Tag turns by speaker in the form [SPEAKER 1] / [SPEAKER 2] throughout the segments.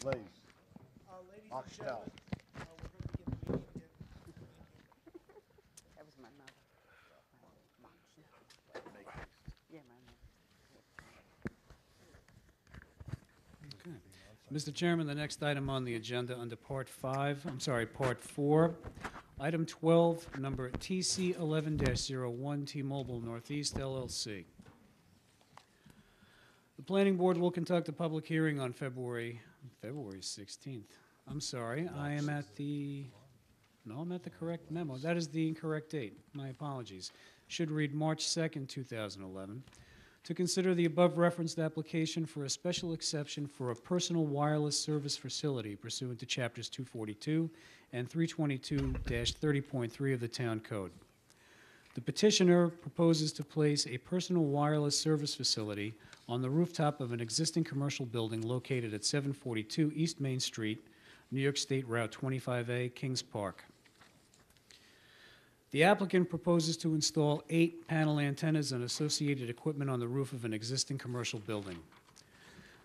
[SPEAKER 1] Please.
[SPEAKER 2] Ladies and
[SPEAKER 1] Oxtel.
[SPEAKER 2] gentlemen, we're going to begin the meeting.
[SPEAKER 3] That was my mother.
[SPEAKER 1] Make haste.
[SPEAKER 3] Yeah, my mother.
[SPEAKER 4] Mr. Chairman, the next item on the agenda under Part 4, Item 12, number TC 11-01, T-Mobile Northeast LLC. The Planning Board will conduct a public hearing on February 16th. I'm sorry, I'm at the correct memo. That is the incorrect date. My apologies. Should read March 2nd, 2011. To consider the above referenced application for a special exception for a personal wireless service facility pursuant to Chapters 242 and 322-30.3 of the Town Code. The petitioner proposes to place a personal wireless service facility on the rooftop of an existing commercial building located at 742 East Main Street, New York State Route 25A, Kings Park. The applicant proposes to install 8 panel antennas and associated equipment on the roof of an existing commercial building.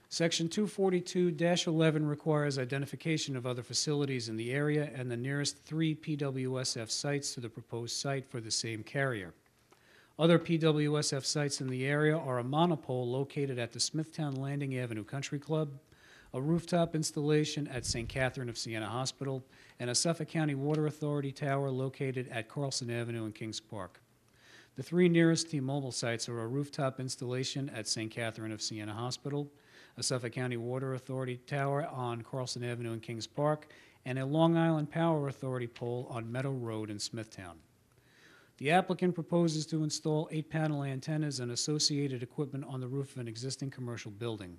[SPEAKER 4] Section 242-11 requires identification of other facilities in the area and the nearest 3 PWSF sites to the proposed site for the same carrier. Other PWSF sites in the area are a monopole located at the Smithtown Landing Avenue Country Club, a rooftop installation at St. Catherine of Siena Hospital, and a Suffolk County Water Authority tower located at Carlson Avenue in Kings Park. The 3 nearest T-Mobile sites are a rooftop installation at St. Catherine of Siena Hospital, a Suffolk County Water Authority tower on Carlson Avenue in Kings Park, and a Long Island Power Authority pole on Meadow Road in Smithtown. The applicant proposes to install 8 panel antennas and associated equipment on the roof of an existing commercial building.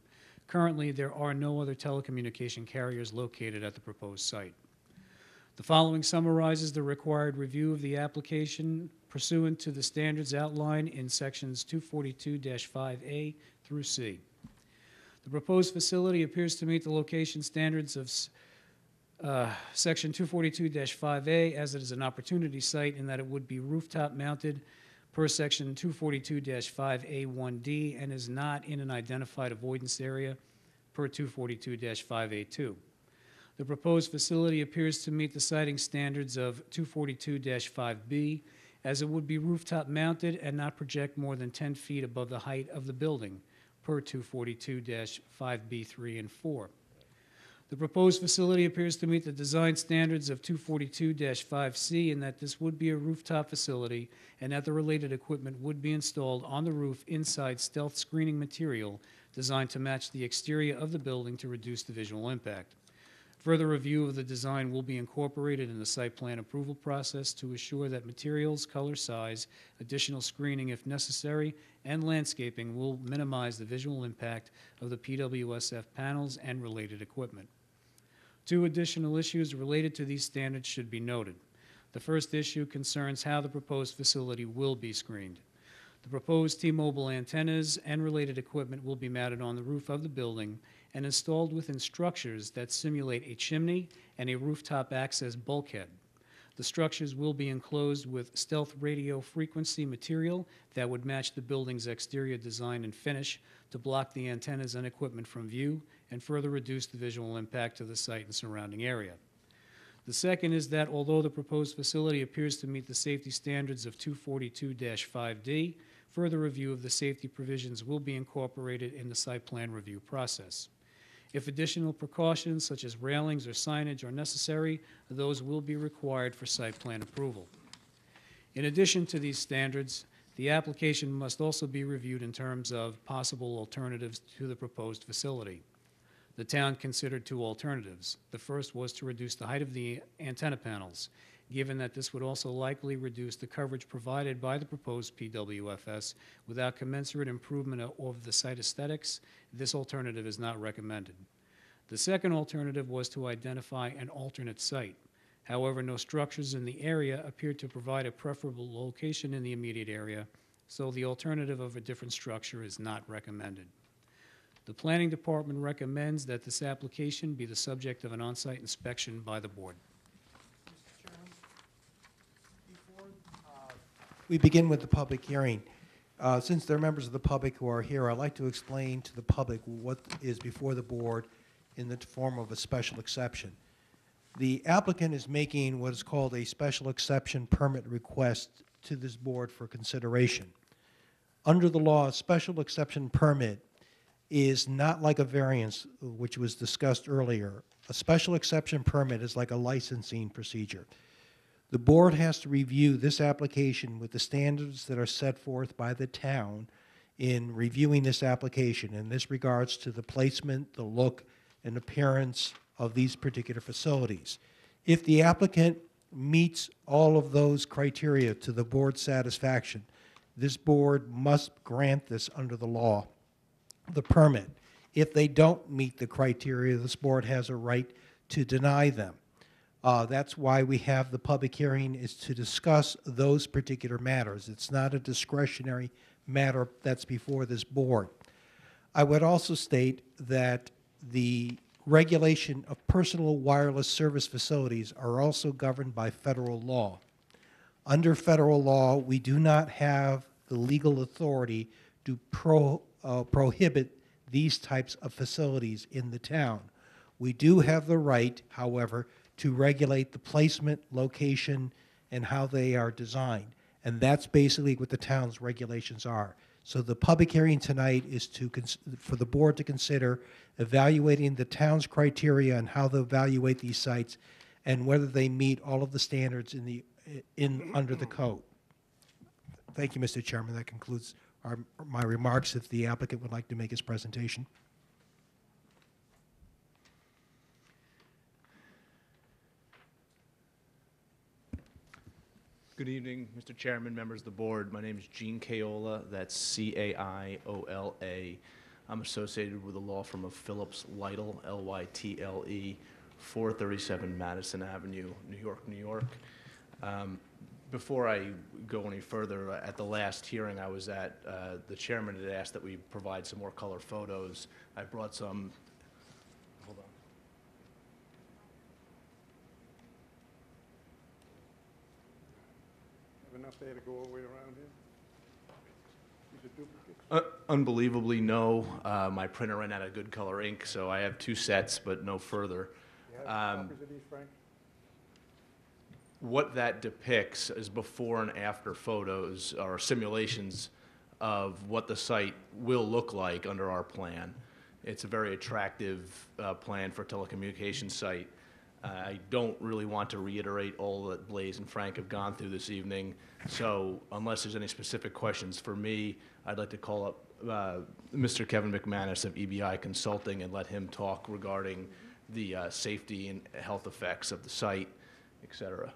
[SPEAKER 4] Currently, there are no other telecommunication carriers located at the proposed site. The following summarizes the required review of the application pursuant to the standards outlined in sections 242-5A through C. The proposed facility appears to meet the location standards of section 242-5A as it is an opportunity site in that it would be rooftop mounted per section 242-5A1D and is not in an identified avoidance area per 242-5A2. The proposed facility appears to meet the siting standards of 242-5B as it would be rooftop mounted and not project more than 10 feet above the height of the building per 242-5B3 and 4. The proposed facility appears to meet the design standards of 242-5C in that this would be a rooftop facility and that the related equipment would be installed on the roof inside stealth screening material designed to match the exterior of the building to reduce the visual impact. Further review of the design will be incorporated in the site plan approval process to assure that materials, color, size, additional screening if necessary, and landscaping will minimize the visual impact of the PWSF panels and related equipment. 2 additional issues related to these standards should be noted. The first issue concerns how the proposed facility will be screened. The proposed T-Mobile antennas and related equipment will be mounted on the roof of the building and installed within structures that simulate a chimney and a rooftop access bulkhead. The structures will be enclosed with stealth radio frequency material that would match the building's exterior design and finish to block the antennas and equipment from view and further reduce the visual impact to the site and surrounding area. The second is that although the proposed facility appears to meet the safety standards of 242-5D, further review of the safety provisions will be incorporated in the site plan review process. If additional precautions such as railings or signage are necessary, those will be required for site plan approval. In addition to these standards, the application must also be reviewed in terms of possible alternatives to the proposed facility. The town considered 2 alternatives. The first was to reduce the height of the antenna panels. Given that this would also likely reduce the coverage provided by the proposed PWFS without commensurate improvement of the site aesthetics, this alternative is not recommended. The second alternative was to identify an alternate site. However, no structures in the area appeared to provide a preferable location in the immediate area, so the alternative of a different structure is not recommended. The Planning Department recommends that this application be the subject of an on-site inspection by the board.
[SPEAKER 2] Mr. Chairman, before we begin with the public hearing, since there are members of the public who are here, I'd like to explain to the public what is before the board in the form of a special exception. The applicant is making what is called a special exception permit request to this board for consideration. Under the law, a special exception permit is not like a variance, which was discussed earlier. A special exception permit is like a licensing procedure. The board has to review this application with the standards that are set forth by the town in reviewing this application, and this regards to the placement, the look, and appearance of these particular facilities. If the applicant meets all of those criteria to the board's satisfaction, this board must grant this under the law, the permit. If they don't meet the criteria, this board has a right to deny them. That's why we have the public hearing, is to discuss those particular matters. It's not a discretionary matter that's before this board. I would also state that the regulation of personal wireless service facilities are also governed by federal law. Under federal law, we do not have the legal authority to prohibit these types of facilities in the town. We do have the right, however, to regulate the placement, location, and how they are designed. And that's basically what the town's regulations are. So the public hearing tonight is for the board to consider evaluating the town's criteria and how they evaluate these sites and whether they meet all of the standards under the code. Thank you, Mr. Chairman. That concludes my remarks. If the applicant would like to make his presentation.
[SPEAKER 1] Good evening, Mr. Chairman, members of the board. My name is Gene Caiola. That's C-A-I-O-L-A. I'm associated with the law firm of Phillips Lytle, L-Y-T-L-E, 437 Madison Avenue, New York, New York. Before I go any further, at the last hearing I was at, the chairman had asked that we provide some more color photos. I brought some. Hold on.
[SPEAKER 3] Enough there to go all the way around here? These are duplicates?
[SPEAKER 1] Unbelievably, no. My printer ran out of good color ink, so I have 2 sets, but no further.
[SPEAKER 3] You have copies of these, Frank?
[SPEAKER 1] What that depicts is before and after photos or simulations of what the site will look like under our plan. It's a very attractive plan for a telecommunications site. I don't really want to reiterate all that Blaze and Frank have gone through this evening, so unless there's any specific questions for me, I'd like to call up Mr. Kevin McManus of EBI Consulting and let him talk regarding the safety and health effects of the site, et cetera.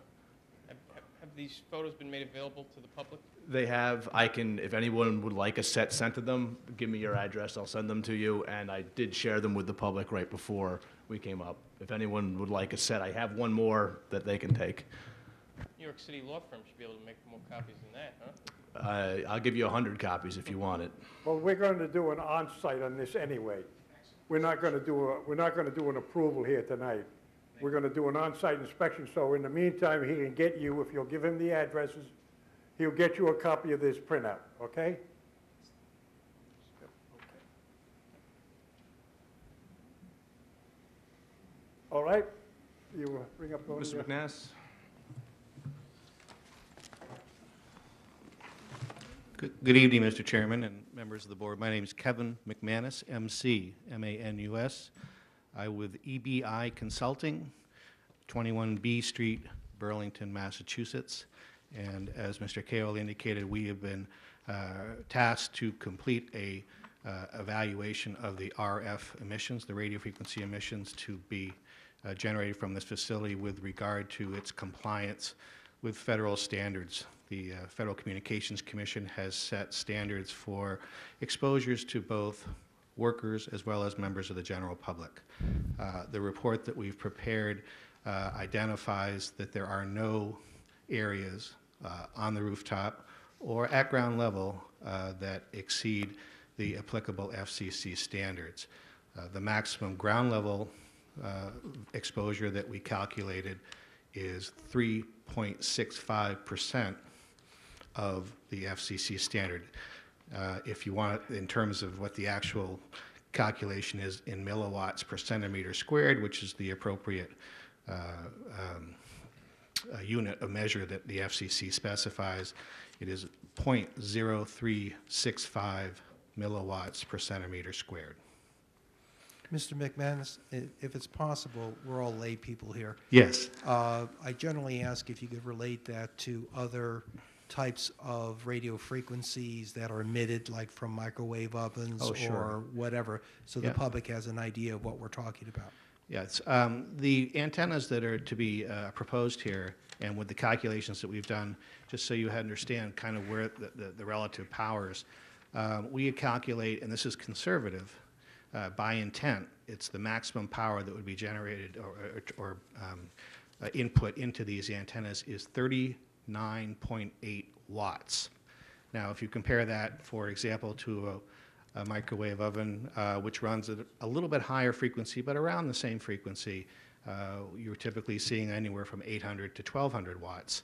[SPEAKER 5] Have these photos been made available to the public?
[SPEAKER 1] They have. I can, if anyone would like a set sent to them, give me your address, I'll send them to you, and I did share them with the public right before we came up. If anyone would like a set, I have one more that they can take.
[SPEAKER 5] New York City law firm should be able to make more copies than that, huh?
[SPEAKER 1] I'll give you 100 copies if you want it.
[SPEAKER 3] Well, we're going to do an on-site on this anyway. We're not going to do an approval here tonight. We're going to do an on-site inspection, so in the meantime, he can get you, if you'll give him the addresses, he'll get you a copy of this printout, okay? All right? You bring up those.
[SPEAKER 1] Mr. McNass?
[SPEAKER 6] Good evening, Mr. Chairman and members of the board. My name is Kevin McManus, MC, M-A-N-U-S. I'm with EBI Consulting, 21 B Street, Burlington, Massachusetts. And as Mr. Caiola indicated, we have been tasked to complete a evaluation of the RF emissions, the radio frequency emissions to be generated from this facility with regard to its compliance with federal standards. The Federal Communications Commission has set standards for exposures to both workers as well as members of the general public. The report that we've prepared identifies that there are no areas on the rooftop or at ground level that exceed the applicable FCC standards. The maximum ground level exposure that we calculated is 3.65% of the FCC standard. If you want, in terms of what the actual calculation is in milliwatts per centimeter squared, which is the appropriate unit of measure that the FCC specifies. It is 0.0365 milliwatts per centimeter squared.
[SPEAKER 2] Mr. McManus, if it's possible, we're all lay people here.
[SPEAKER 6] Yes.
[SPEAKER 2] I generally ask if you could relate that to other types of radio frequencies that are emitted, like from microwave ovens
[SPEAKER 6] Oh, sure.
[SPEAKER 2] or whatever, so
[SPEAKER 6] Yeah.
[SPEAKER 2] the public has an idea of what we're talking about.
[SPEAKER 6] Yes. The antennas that are to be proposed here, and with the calculations that we've done, just so you understand kind of where the relative powers, we calculate, and this is conservative, by intent, it's the maximum power that would be generated or input into these antennas is 39.8 watts. Now, if you compare that, for example, to a microwave oven, which runs at a little bit higher frequency, but around the same frequency, you're typically seeing anywhere from 800 to 1200 watts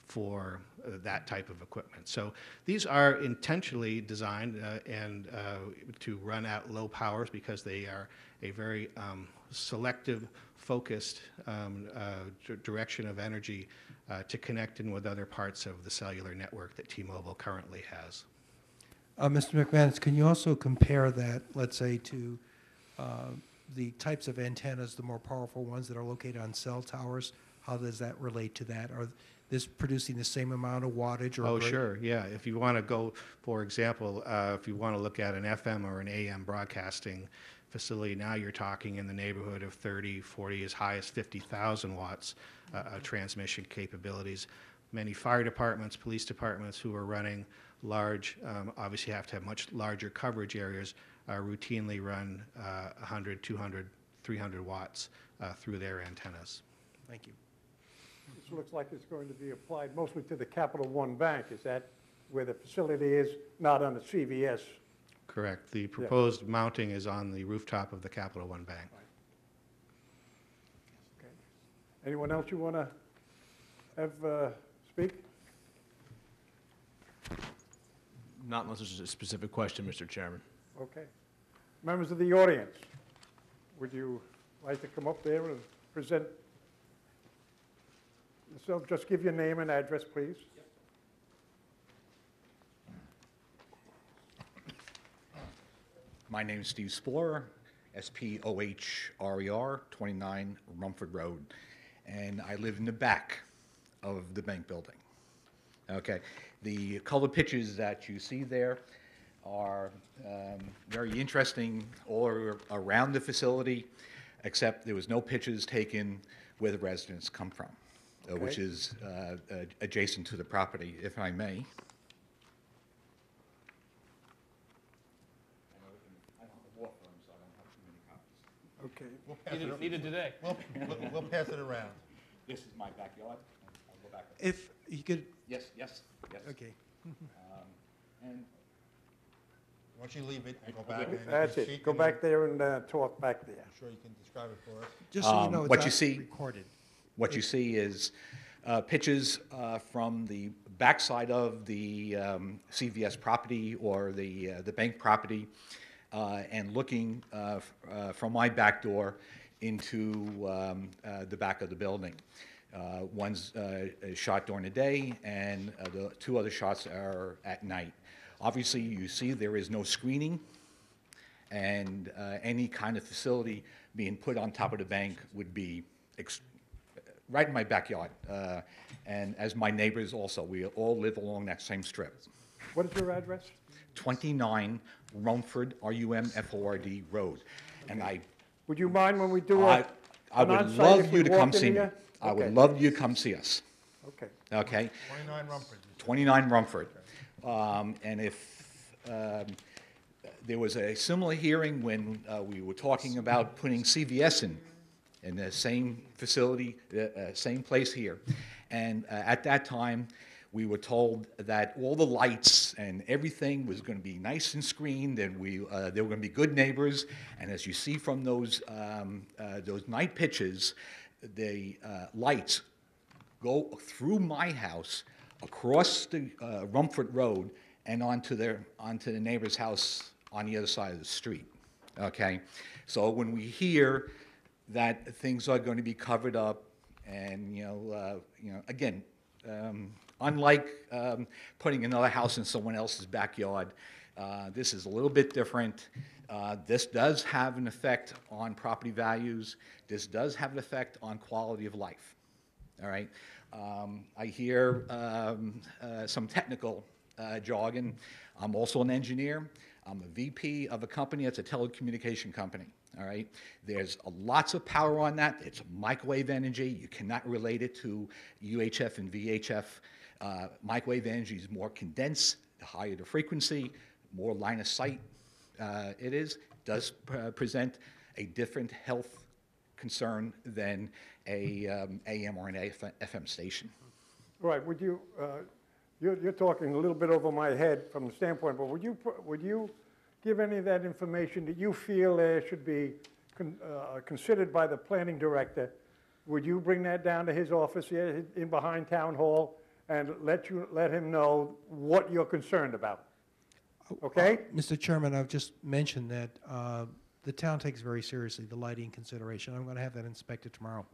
[SPEAKER 6] for that type of equipment. So these are intentionally designed and to run at low powers because they are a very selective, focused direction of energy to connect in with other parts of the cellular network that T-Mobile currently has.
[SPEAKER 2] Mr. McManus, can you also compare that, let's say, to the types of antennas, the more powerful ones that are located on cell towers? How does that relate to that? Are this producing the same amount of wattage? Or
[SPEAKER 6] Oh, sure, yeah. If you want to go, for example, if you want to look at an FM or an AM broadcasting facility, now you're talking in the neighborhood of 30, 40, as high as 50,000 watts transmission capabilities. Many fire departments, police departments who are running large, obviously have to have much larger coverage areas, routinely run 100, 200, 300 watts through their antennas.
[SPEAKER 2] Thank you.
[SPEAKER 3] This looks like it's going to be applied mostly to the Capital One Bank. Is that where the facility is, not on the CVS?
[SPEAKER 6] Correct. The proposed mounting is on the rooftop of the Capital One Bank.
[SPEAKER 3] Okay. Anyone else you want to have speak?
[SPEAKER 1] Not unless there's a specific question, Mr. Chairman.
[SPEAKER 3] Okay. Members of the audience, would you like to come up there and present yourself? Just give your name and address, please.
[SPEAKER 7] My name is Steve Splorer, S-P-O-H-R-E-R, 29 Rumford Road, and I live in the back of the bank building. Okay, the color pictures that you see there are very interesting all around the facility, except there was no pictures taken where the residents come from, which
[SPEAKER 3] Okay.
[SPEAKER 7] is adjacent to the property, if I may.
[SPEAKER 3] Okay.
[SPEAKER 5] Neither do they.
[SPEAKER 8] We'll pass it around.
[SPEAKER 7] This is my backyard. I'll go back.
[SPEAKER 2] If you could,
[SPEAKER 7] Yes, yes, yes.
[SPEAKER 2] okay.
[SPEAKER 7] And
[SPEAKER 8] Once you leave it, go back. and you
[SPEAKER 3] That's
[SPEAKER 8] can
[SPEAKER 3] it.
[SPEAKER 8] speak
[SPEAKER 3] Go
[SPEAKER 8] and
[SPEAKER 3] back there and talk back there.
[SPEAKER 8] I'm sure you can describe it for us.
[SPEAKER 2] Just so you know,
[SPEAKER 7] what
[SPEAKER 2] it's
[SPEAKER 7] you
[SPEAKER 2] not
[SPEAKER 7] see-
[SPEAKER 2] recorded.
[SPEAKER 7] what you see is pictures from the backside of the CVS property or the bank property, and looking from my back door into the back of the building. One's shot during the day, and the two other shots are at night. Obviously, you see there is no screening, and any kind of facility being put on top of the bank would be right in my backyard. And as my neighbors also, we all live along that same strip.
[SPEAKER 3] What is your address?
[SPEAKER 7] 29 Rumford, R-U-M-F-O-R-D Road. And
[SPEAKER 3] Would you mind when we do
[SPEAKER 7] I
[SPEAKER 3] an
[SPEAKER 7] would
[SPEAKER 3] on-site if
[SPEAKER 7] love
[SPEAKER 3] we
[SPEAKER 7] you to
[SPEAKER 3] walk
[SPEAKER 7] come
[SPEAKER 3] in
[SPEAKER 7] see me.
[SPEAKER 3] here?
[SPEAKER 7] I would
[SPEAKER 3] Okay.
[SPEAKER 7] love you to come see us,
[SPEAKER 3] Okay.
[SPEAKER 7] okay?
[SPEAKER 8] 29 Rumford. you said.
[SPEAKER 7] 29 Rumford. And if there was a similar hearing when we were talking about putting CVS in the same facility, same place here. And at that time, we were told that all the lights and everything was going to be nice and screened, and they were going to be good neighbors. And as you see from those night pictures, the lights go through my house, across the Rumford Road, and onto the neighbor's house on the other side of the street. okay? So when we hear that things are going to be covered up, and, again, unlike putting another house in someone else's backyard, this is a little bit different. This does have an effect on property values. This does have an effect on quality of life, all right? I hear some technical jargon. I'm also an engineer. I'm a VP of a company that's a telecommunication company, all right? There's lots of power on that. It's microwave energy. You cannot relate it to UHF and VHF. Microwave energy is more condensed. The higher the frequency, more line of sight does present a different health concern than a AM or an FM station.
[SPEAKER 3] Right, would you, you're talking a little bit over my head from the standpoint, but would you give any of that information that you feel should be considered by the planning director? Would you bring that down to his office here in behind Town Hall and let him know what you're concerned about? Okay?
[SPEAKER 2] Mr. Chairman, I've just mentioned that the town takes very seriously the lighting consideration. I'm going to have that inspected tomorrow.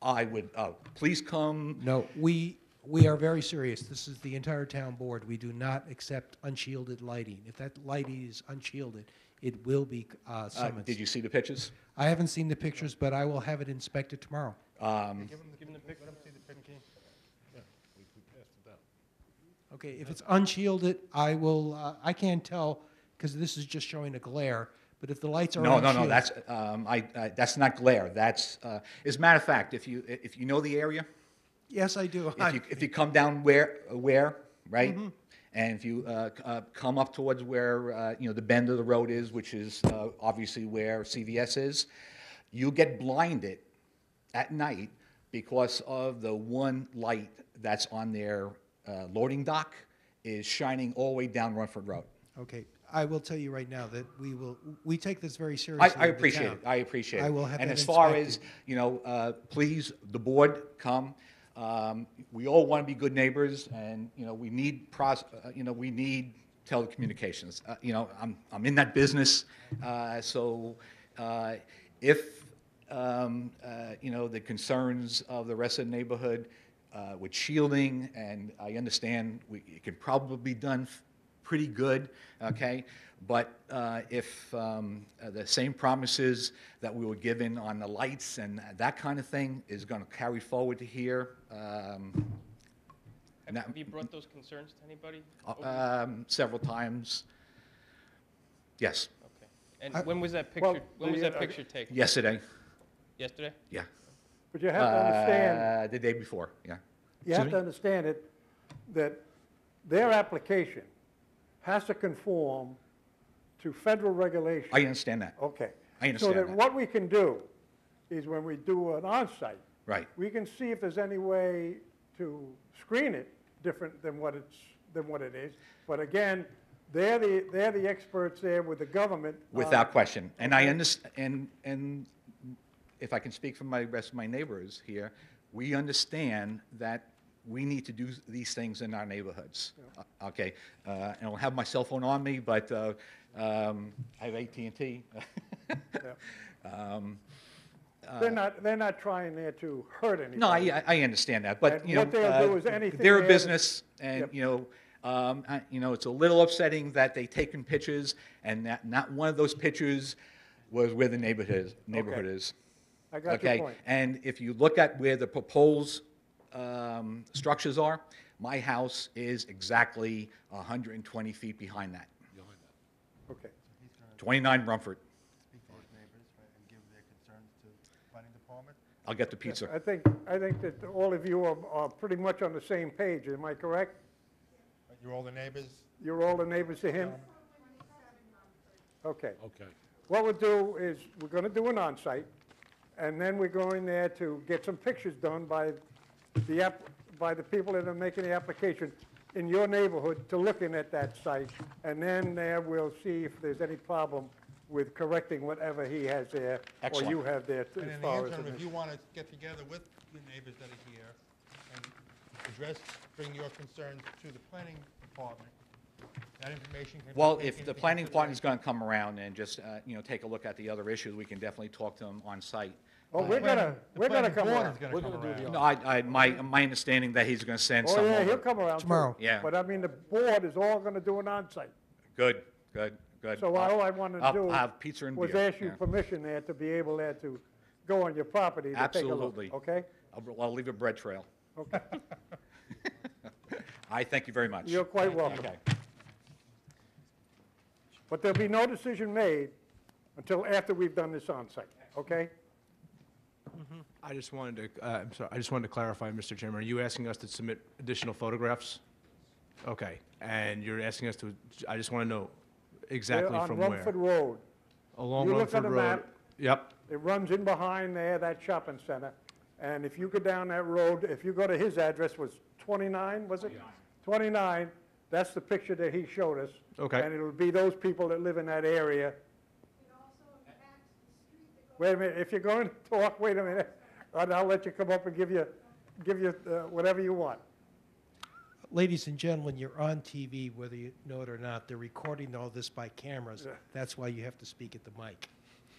[SPEAKER 7] I would, please come.
[SPEAKER 2] No, we are very serious. This is the entire town board. We do not accept unshielded lighting. If that lighting is unshielded, it will be summoned.
[SPEAKER 7] Did you see the pictures?
[SPEAKER 2] I haven't seen the pictures, but I will have it inspected tomorrow.
[SPEAKER 8] Give him the pic, let him see the picture. Yeah, we passed it down.
[SPEAKER 2] Okay, if it's unshielded, I will, I can't tell, because this is just showing a glare, but if the lights are
[SPEAKER 7] No,
[SPEAKER 2] unshielded.
[SPEAKER 7] that's not glare. That's, as a matter of fact, if you know the area,
[SPEAKER 2] Yes, I do.
[SPEAKER 7] if you come down where, right?
[SPEAKER 2] Mm-hmm.
[SPEAKER 7] And if you come up towards where, the bend of the road is, which is obviously where CVS is, you get blinded at night because of the one light that's on their loading dock is shining all the way down Runford Road.
[SPEAKER 2] Okay, I will tell you right now that we take this very seriously.
[SPEAKER 7] I
[SPEAKER 2] in the
[SPEAKER 7] appreciate
[SPEAKER 2] town.
[SPEAKER 7] it. I appreciate it.
[SPEAKER 2] I will have
[SPEAKER 7] And
[SPEAKER 2] that
[SPEAKER 7] as far
[SPEAKER 2] inspected.
[SPEAKER 7] as, please, the board, come. We all want to be good neighbors, and, we need we need telecommunications. I'm in that business, so if, the concerns of the rest of the neighborhood with shielding, and I understand it can probably be done pretty good, okay? But if the same promises that we were given on the lights and that kind of thing is going to carry forward to here, and that,
[SPEAKER 5] Have you brought those concerns to anybody?
[SPEAKER 7] several times, yes,
[SPEAKER 5] Okay. And when was that
[SPEAKER 3] Well,
[SPEAKER 5] picture, when was
[SPEAKER 3] the,
[SPEAKER 5] that picture taken?
[SPEAKER 7] yesterday,
[SPEAKER 5] Yesterday?
[SPEAKER 7] yeah.
[SPEAKER 3] But you have to understand,
[SPEAKER 7] The day before, yeah.
[SPEAKER 3] you have to understand that their application has to conform to federal regulations.
[SPEAKER 7] I understand that,
[SPEAKER 3] Okay.
[SPEAKER 7] I understand
[SPEAKER 3] So that
[SPEAKER 7] that.
[SPEAKER 3] what we can do is when we do an on-site,
[SPEAKER 7] Right.
[SPEAKER 3] we can see if there's any way to screen it different than what it is. But again, they're the experts there with the government.
[SPEAKER 7] Without question. And I understand, and if I can speak for the rest of my neighbors here, we understand that we need to do these things in our neighborhoods. Okay, and I don't have my cell phone on me, but I have AT&T.
[SPEAKER 3] They're not trying there to hurt anybody.
[SPEAKER 7] No, I understand that, but,
[SPEAKER 3] And what they'll do is anything
[SPEAKER 7] they're a
[SPEAKER 3] there
[SPEAKER 7] business, and,
[SPEAKER 3] Yep.
[SPEAKER 7] it's a little upsetting that they taken pictures, and that not one of those pictures was where the neighborhood is.
[SPEAKER 3] I got your
[SPEAKER 7] Okay,
[SPEAKER 3] point.
[SPEAKER 7] and if you look at where the proposed structures are, my house is exactly 120 feet behind that.
[SPEAKER 3] Okay.
[SPEAKER 7] 29 Rumford.
[SPEAKER 8] Speak to his neighbors, right, and give their concerns to the planning department.
[SPEAKER 7] I'll get the pizza.
[SPEAKER 3] I think that all of you are pretty much on the same page, am I correct?
[SPEAKER 8] You're all the neighbors?
[SPEAKER 3] You're all the neighbors to him? Okay.
[SPEAKER 8] Okay.
[SPEAKER 3] What we'll do is, we're gonna do an on-site, and then we're going there to get some pictures done by the people that are making the application in your neighborhood to looking at that site, and then there we'll see if there's any problem with correcting whatever he has there, or
[SPEAKER 7] Excellent.
[SPEAKER 3] you have there
[SPEAKER 8] And
[SPEAKER 3] as
[SPEAKER 8] in the
[SPEAKER 3] far as.
[SPEAKER 8] interim, if you want to get together with the neighbors that are here and bring your concerns to the planning department, That information can be
[SPEAKER 7] Well,
[SPEAKER 8] taken
[SPEAKER 7] if the
[SPEAKER 8] into
[SPEAKER 7] planning department's
[SPEAKER 8] consideration.
[SPEAKER 7] gonna come around and just, take a look at the other issues, we can definitely talk to them on site.
[SPEAKER 3] Oh, we're
[SPEAKER 8] The
[SPEAKER 3] gonna
[SPEAKER 8] planning
[SPEAKER 3] come
[SPEAKER 8] board
[SPEAKER 3] around.
[SPEAKER 8] is gonna come around.
[SPEAKER 7] No, my understanding that he's gonna send
[SPEAKER 3] Oh,
[SPEAKER 7] some
[SPEAKER 3] yeah, he'll
[SPEAKER 7] over.
[SPEAKER 3] come around too.
[SPEAKER 2] Tomorrow.
[SPEAKER 7] Yeah.
[SPEAKER 3] But I mean, the board is all gonna do an on-site.
[SPEAKER 7] Good, good, good.
[SPEAKER 3] So all I wanted to
[SPEAKER 7] I'll
[SPEAKER 3] do
[SPEAKER 7] have pizza and
[SPEAKER 3] was
[SPEAKER 7] beer,
[SPEAKER 3] ask you
[SPEAKER 7] yeah.
[SPEAKER 3] permission there to be able there to go on your property to take a look.
[SPEAKER 7] Absolutely.
[SPEAKER 3] Okay?
[SPEAKER 7] I'll leave a bread trail.
[SPEAKER 3] Okay.
[SPEAKER 7] I thank you very much.
[SPEAKER 3] You're quite welcome.
[SPEAKER 7] Okay.
[SPEAKER 3] But there'll be no decision made until after we've done this on-site, okay?
[SPEAKER 1] I just wanted to, I'm sorry, I just wanted to clarify, Mr. Chairman, are you asking us to submit additional photographs? Okay, and you're asking us to, I just want to know exactly
[SPEAKER 3] They're
[SPEAKER 1] from
[SPEAKER 3] on
[SPEAKER 1] where?
[SPEAKER 3] Rumford Road.
[SPEAKER 1] Along
[SPEAKER 3] You look
[SPEAKER 1] Rumford
[SPEAKER 3] on the
[SPEAKER 1] Road?
[SPEAKER 3] map.
[SPEAKER 1] Yep,
[SPEAKER 3] It runs in behind there, that shopping center. And if you go down that road, if you go to his address, was 29, was it? 29, that's the picture that he showed us.
[SPEAKER 1] Okay.
[SPEAKER 3] And it'll be those people that live in that area. Wait a minute, if you're going to talk, wait a minute, and I'll let you come up and give you whatever you want.
[SPEAKER 2] Ladies and gentlemen, you're on TV, whether you know it or not. They're recording all this by cameras.
[SPEAKER 3] Yeah.
[SPEAKER 2] That's why you have to speak at the mic.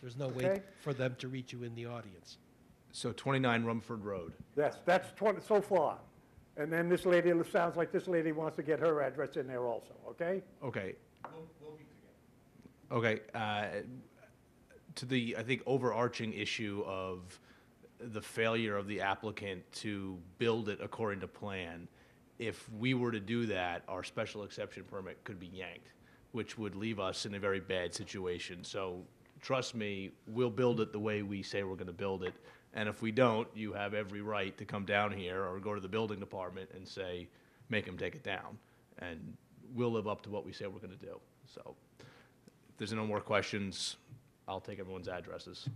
[SPEAKER 2] There's no
[SPEAKER 3] Okay.
[SPEAKER 2] way for them to reach you in the audience.
[SPEAKER 1] so 29 Rumford Road.
[SPEAKER 3] Yes, that's 20, so far. And then this lady, it sounds like this lady wants to get her address in there also, okay?
[SPEAKER 1] Okay. Okay, to the, I think, overarching issue of the failure of the applicant to build it according to plan, if we were to do that, our special exception permit could be yanked, which would leave us in a very bad situation. So trust me, we'll build it the way we say we're gonna build it. And if we don't, you have every right to come down here or go to the building department and say, make them take it down. And we'll live up to what we say we're gonna do. So if there's no more questions, I'll take everyone's addresses.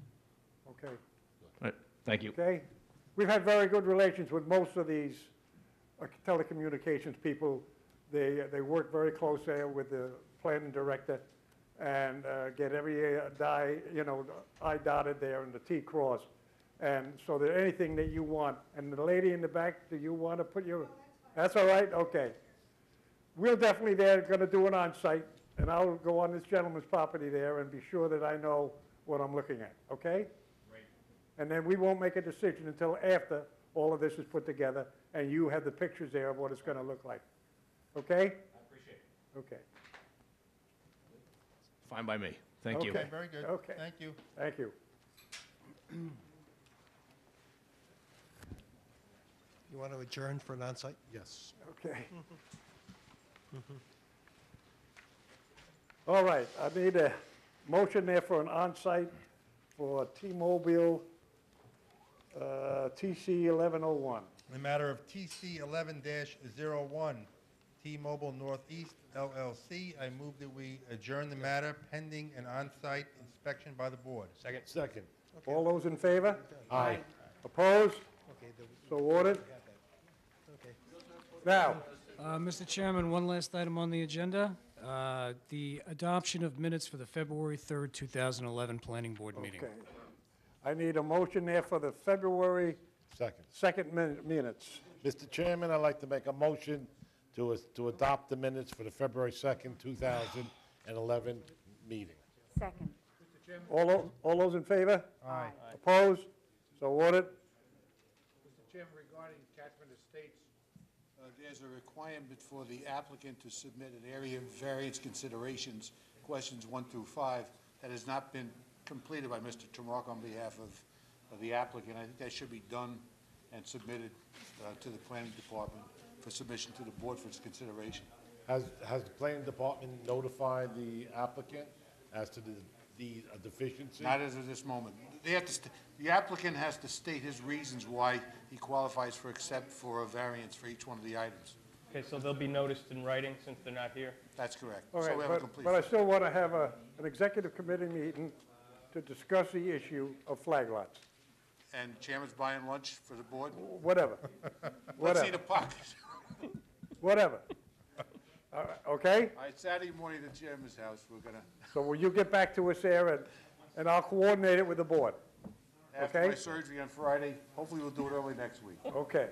[SPEAKER 3] Okay.
[SPEAKER 1] All right, thank you.
[SPEAKER 3] Okay? We've had very good relations with most of these telecommunications people. They work very close there with the planning director and get every I dotted there and the T crossed. And so that anything that you want, and the lady in the back, do you want to put your, that's all right? Okay. We're definitely there, going to do it on-site, and I'll go on this gentleman's property there and be sure that I know what I'm looking at, okay? Great. And then we won't make a decision until after all of this is put together, and you have the pictures there of what it's going to look like. Okay? I appreciate it. Okay.
[SPEAKER 1] Fine by me. Thank you.
[SPEAKER 3] Okay.
[SPEAKER 8] Very good.
[SPEAKER 3] Okay.
[SPEAKER 8] Thank you.
[SPEAKER 3] Thank you.
[SPEAKER 2] You want to adjourn for an on-site?
[SPEAKER 8] Yes.
[SPEAKER 3] Okay. All right, I need a motion there for an on-site for T-Mobile, TC 1101.
[SPEAKER 8] In the matter of TC 11-01, T-Mobile Northeast LLC, I move that we adjourn the matter pending an on-site inspection by the board.
[SPEAKER 5] Second.
[SPEAKER 8] Second.
[SPEAKER 3] All those in favor?
[SPEAKER 8] Aye.
[SPEAKER 3] Opposed?
[SPEAKER 2] Okay,
[SPEAKER 3] So ordered.
[SPEAKER 2] okay.
[SPEAKER 3] Now,
[SPEAKER 4] Mr. Chairman, one last item on the agenda, the adoption of minutes for the February 3rd, 2011 Planning Board meeting.
[SPEAKER 3] okay. I need a motion there for the February
[SPEAKER 8] Second.
[SPEAKER 3] 2nd minutes.
[SPEAKER 9] Mr. Chairman, I'd like to make a motion to adopt the minutes for the February 2nd, 2011 meeting.
[SPEAKER 10] Second.
[SPEAKER 3] All those in favor?
[SPEAKER 8] Aye.
[SPEAKER 3] Opposed? So ordered.
[SPEAKER 11] Mr. Chairman, regarding Catherine Estates, there's a requirement for the applicant to submit an area variance considerations, questions 1 through 5, that has not been completed by Mr. Tramark on behalf of the applicant. I think that should be done and submitted to the planning department for submission to the board for its consideration.
[SPEAKER 9] Has the planning department notified the applicant as to the deficiency?
[SPEAKER 11] Not as of this moment. They have to the applicant has to state his reasons why he qualifies for a variance for each one of the items.
[SPEAKER 5] Okay, so they'll be noticed in writing since they're not here?
[SPEAKER 11] That's correct.
[SPEAKER 3] All
[SPEAKER 11] So
[SPEAKER 3] right,
[SPEAKER 11] we have a complete.
[SPEAKER 3] but I still want to have an executive committee meeting to discuss the issue of flag lots.
[SPEAKER 11] And chairman's buying lunch for the board?
[SPEAKER 3] Whatever.
[SPEAKER 11] Let's eat
[SPEAKER 3] Whatever.
[SPEAKER 11] a pocket.
[SPEAKER 3] Whatever. Okay?
[SPEAKER 11] All right, Saturday morning at the chairman's house, we're gonna,
[SPEAKER 3] So will you get back to us there, and I'll coordinate it with the board?
[SPEAKER 11] after
[SPEAKER 3] Okay.
[SPEAKER 11] my surgery on Friday, hopefully we'll do it early next week.
[SPEAKER 3] Okay.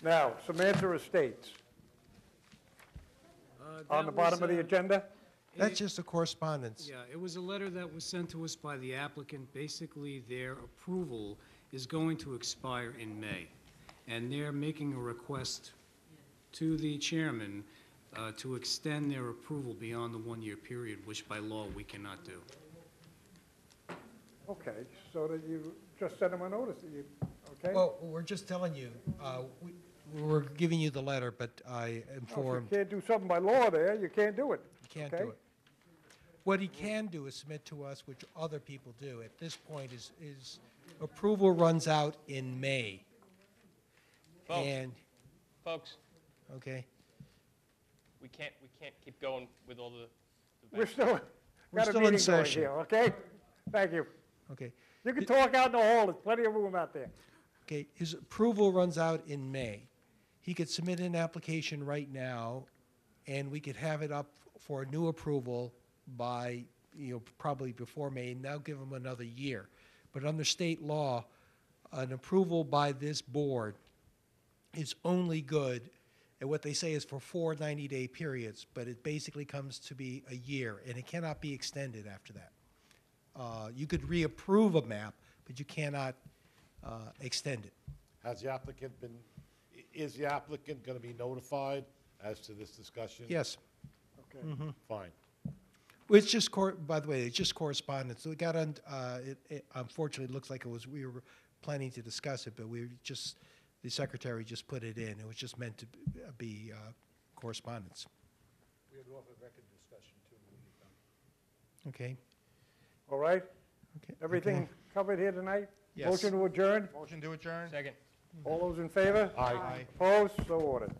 [SPEAKER 3] Now, Samantha Estates. on the bottom of the agenda?
[SPEAKER 2] That's just a correspondence.
[SPEAKER 4] Yeah, it was a letter that was sent to us by the applicant. Basically, their approval is going to expire in May, and they're making a request to the chairman to extend their approval beyond the one-year period, which by law we cannot do.
[SPEAKER 3] Okay, so that you just sent them a notice, that you, okay?
[SPEAKER 2] Well, we're just telling you, we're giving you the letter, but I
[SPEAKER 3] If
[SPEAKER 2] informed,
[SPEAKER 3] you can't do something by law there, you can't do it.
[SPEAKER 2] you can't
[SPEAKER 3] okay?
[SPEAKER 2] do it. What he can do is submit to us, which other people do. At this point, is approval runs out in May.
[SPEAKER 5] Folks.
[SPEAKER 2] And,
[SPEAKER 5] Folks,
[SPEAKER 2] okay,
[SPEAKER 5] we can't keep going with all the
[SPEAKER 3] We're still,
[SPEAKER 2] We're
[SPEAKER 3] got a
[SPEAKER 2] still in
[SPEAKER 3] meeting going
[SPEAKER 2] session.
[SPEAKER 3] here, okay? Thank you.
[SPEAKER 2] okay.
[SPEAKER 3] You can talk out in the hall, there's plenty of room out there.
[SPEAKER 2] Okay, his approval runs out in May. He could submit an application right now, and we could have it up for a new approval by, probably before May, and now give him another year. But under state law, an approval by this board is only good, and what they say is for 4 90-day periods, but it basically comes to be a year, and it cannot be extended after that. You could reapprove a map, but you cannot extend it.
[SPEAKER 9] Has the applicant been, is the applicant going to be notified as to this discussion?
[SPEAKER 2] Yes.
[SPEAKER 3] Okay.
[SPEAKER 9] Fine.
[SPEAKER 2] Well, it's just, by the way, it's just correspondence. We got on, it unfortunately looks like we were planning to discuss it, but the secretary just put it in. It was just meant to be correspondence.
[SPEAKER 11] We had off-the-record discussion, too, when we get done.
[SPEAKER 2] Okay?
[SPEAKER 3] All right?
[SPEAKER 2] Okay.
[SPEAKER 3] Everything
[SPEAKER 2] Okay.
[SPEAKER 3] covered here tonight?
[SPEAKER 2] Yes.
[SPEAKER 3] Motion to adjourn?
[SPEAKER 8] Motion to adjourn?
[SPEAKER 5] second.
[SPEAKER 3] All those in favor?
[SPEAKER 9] Aye.
[SPEAKER 3] Opposed? So ordered.